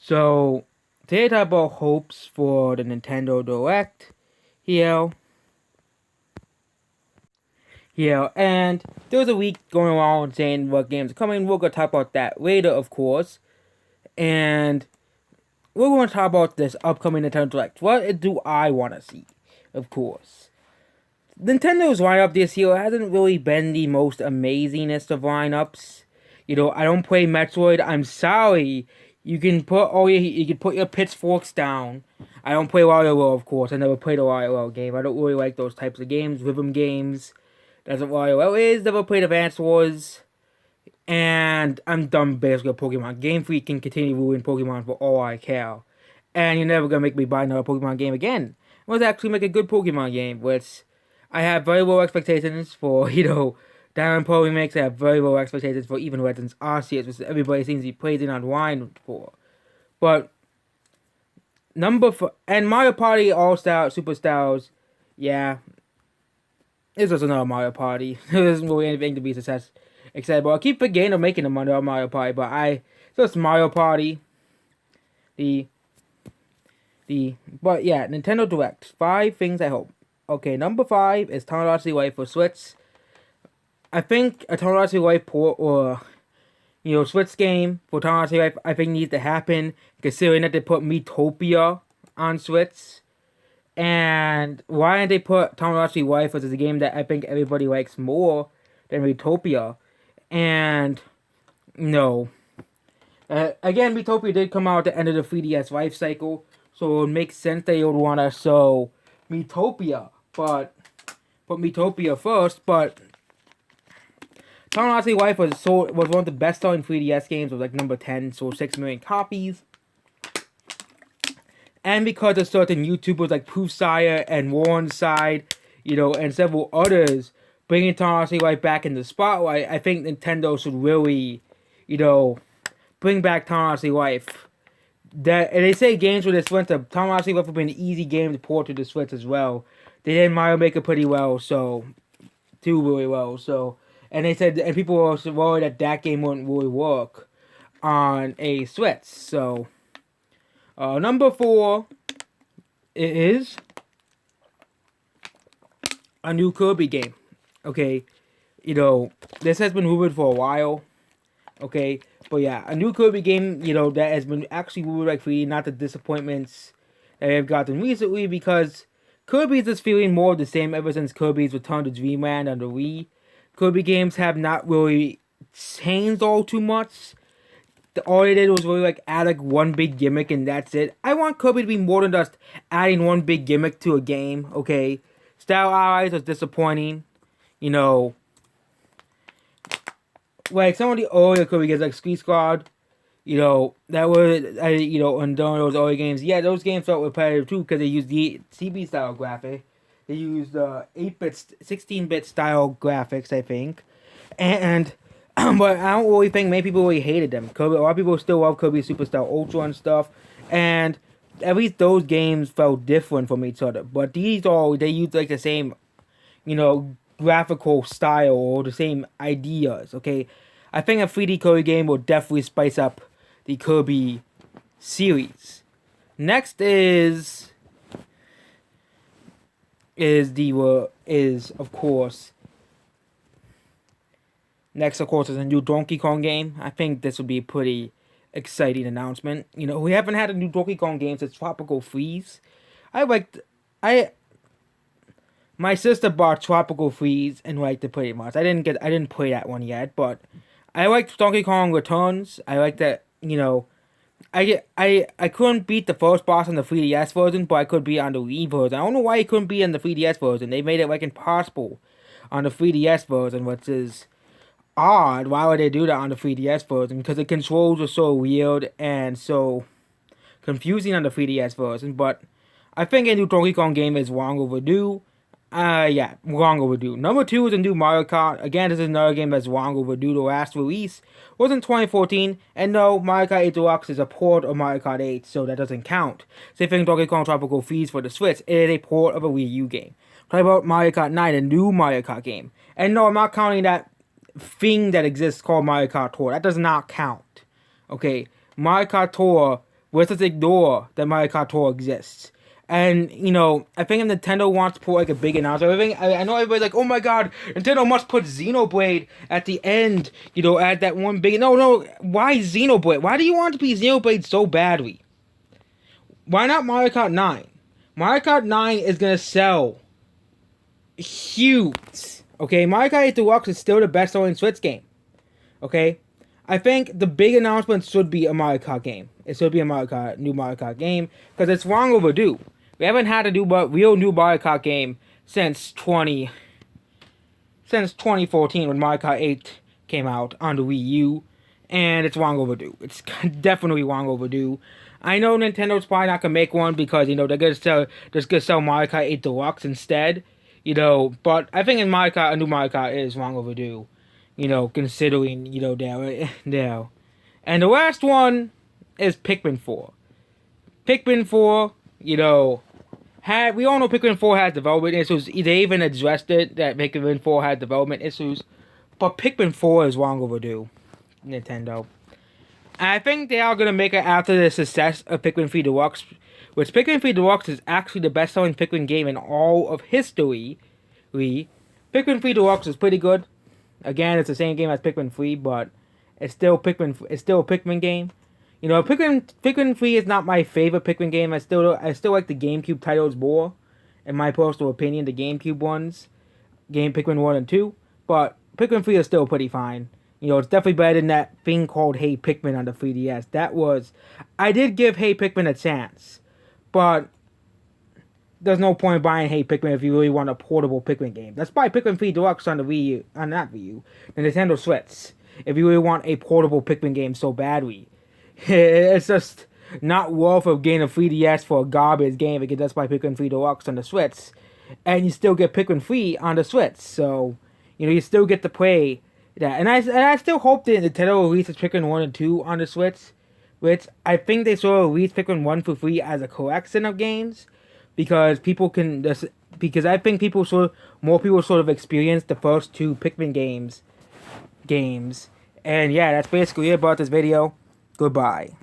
So, today I talk about hopes for the Nintendo Direct here. And there was a week going around saying what games are coming. We're going to talk about that later, of course. And we're going to talk about this upcoming Nintendo Direct. What do I want to see, of course. Nintendo's lineup this year hasn't really been the most amazingest of lineups. I don't play Metroid. I'm sorry. You can put your pitchforks down. I don't play Wario World, of course. I never played a Wario World game. I don't really like those types of games, rhythm games. That's what Wario World is. Never played Advance Wars. And I'm done basically with Pokemon. Game Freak can continue ruining Pokemon for all I care. And you're never gonna make me buy another Pokemon game again. Let's actually make a good Pokemon game, which I have very low expectations for, Diamond Pearl remakes. I have very low expectations for even Legends Arceus, which everybody seems to be praising online for. But and Mario Party All Star Superstars, yeah, it's just another Mario Party. There isn't really anything to be excited about. I keep forgetting of making another Mario Party, but just Mario Party. But yeah, Nintendo Direct. 5 things I hope. Okay, number 5 is Tomodachi Life for Switch. I think a Tomodachi Life port or Switch game for Tomodachi Life I think needs to happen, considering that they put Miitopia on Switch. And why didn't they put Tomodachi Life, which is a game that I think everybody likes more than Miitopia? And no. Again, Miitopia did come out at the end of the 3DS life cycle, so it would make sense they would want to show Miitopia, but put Miitopia first. But Tomodachi Life was one of the best-selling 3DS games. It was like number 10, sold 6 million copies. And because of certain YouTubers like Poofsire and Warrenside, and several others bringing Tomodachi Life back in the spotlight, I think Nintendo should really, bring back Tomodachi Life. And they say games for the Switch, Tomodachi Life would be an easy game to port to the Switch as well. They did Mario Maker pretty well, really well. So, and they said, and people were worried that game wouldn't really work on a Switch. So, number 4 is a new Kirby game. Okay, this has been rumored for a while. Okay, but yeah, a new Kirby game, that has been actually rumored like for not the disappointments that I've gotten recently, because Kirby's is feeling more of the same ever since Kirby's Return to Dreamland on the Wii. Kirby games have not really changed all too much. All they did was really add one big gimmick and that's it. I want Kirby to be more than just adding one big gimmick to a game, okay? Style Allies was disappointing, like some of the earlier Kirby games, like Street Squad, that was, and during those early games, yeah, those games felt repetitive too because they used the CB style graphic. They used 8-bit, 16-bit style graphics, I think, and but I don't really think many people really hated them. A lot of people still love Kirby Superstar Ultra and stuff, and at least those games felt different from each other. But they use the same, graphical style or the same ideas. Okay, I think a 3D Kirby game will definitely spice up the Kirby series. Next is of course. Next, of course, is a new Donkey Kong game. I think this will be a pretty exciting announcement. We haven't had a new Donkey Kong game since Tropical Freeze. My sister bought Tropical Freeze and liked it pretty much. I didn't play that one yet, but I liked Donkey Kong Returns. I like that, I couldn't beat the first boss on the 3DS version, but I could beat on the Wii version. I don't know why I couldn't beat on the 3DS version. They made it impossible on the 3DS version, which is odd. Why would they do that on the 3DS version? Because the controls are so weird and so confusing on the 3DS version. But I think a new Donkey Kong game is long overdue. Long overdue. Number 2 is a new Mario Kart. Again, this is another game that's long overdue. The last release was in 2014. And no, Mario Kart 8 Deluxe is a port of Mario Kart 8, so that doesn't count. Same thing Donkey Kong Tropical Freeze for the Switch. It is a port of a Wii U game. Talk about Mario Kart 9, a new Mario Kart game. And no, I'm not counting that thing that exists called Mario Kart Tour. That does not count. Okay, Mario Kart Tour let's just ignore that Mario Kart Tour exists. And, you know, I think if Nintendo wants to put, like, a big announcement, I know everybody's like, oh my god, Nintendo must put Xenoblade at the end, you know, add that one big... No, why Xenoblade? Why do you want it to be Xenoblade so badly? Why not Mario Kart 9? Mario Kart 9 is gonna sell huge. Okay, Mario Kart 8 Deluxe is still the best-selling Switch game. Okay? I think the big announcement should be a Mario Kart game. It should be a new Mario Kart game, because it's long overdue. We haven't had a real new Mario Kart game since 2014 when Mario Kart 8 came out on the Wii U, and it's long overdue. It's definitely long overdue. I know Nintendo's probably not gonna make one because, you know, they're gonna sell Mario Kart 8 Deluxe instead, you know. But I think a new Mario Kart is long overdue, you know, considering, you know, there. And the last one is Pikmin 4. Pikmin 4, you know, we all know Pikmin 4 has development issues. They even addressed it, that Pikmin 4 had development issues. But Pikmin 4 is long overdue, Nintendo. And I think they are going to make it after the success of Pikmin 3 Deluxe, which Pikmin 3 Deluxe is actually the best-selling Pikmin game in all of history. Pikmin 3 Deluxe is pretty good. Again, it's the same game as Pikmin 3, but it's still a Pikmin game. You know, Pikmin 3 is not my favorite Pikmin game. I still like the GameCube titles more, in my personal opinion, the GameCube ones. Pikmin 1 and 2. But Pikmin 3 is still pretty fine. You know, it's definitely better than that thing called Hey Pikmin on the 3DS. I did give Hey Pikmin a chance, but there's no point buying Hey Pikmin if you really want a portable Pikmin game. Let's buy Pikmin 3 Deluxe on the Wii U, not Wii U, the Nintendo Switch, if you really want a portable Pikmin game so badly. It's just not worth of getting a 3DS for a garbage game if you can just buy Pikmin 3 Deluxe on the Switch, and you still get Pikmin 3 on the Switch, so, you know, you still get to play that. And I still hope that Nintendo releases Pikmin 1 and 2 on the Switch, which I think they sort of release Pikmin 1 for free as a collection of games, because I think more people sort of experience the first two Pikmin games. And yeah, that's basically it about this video. Goodbye.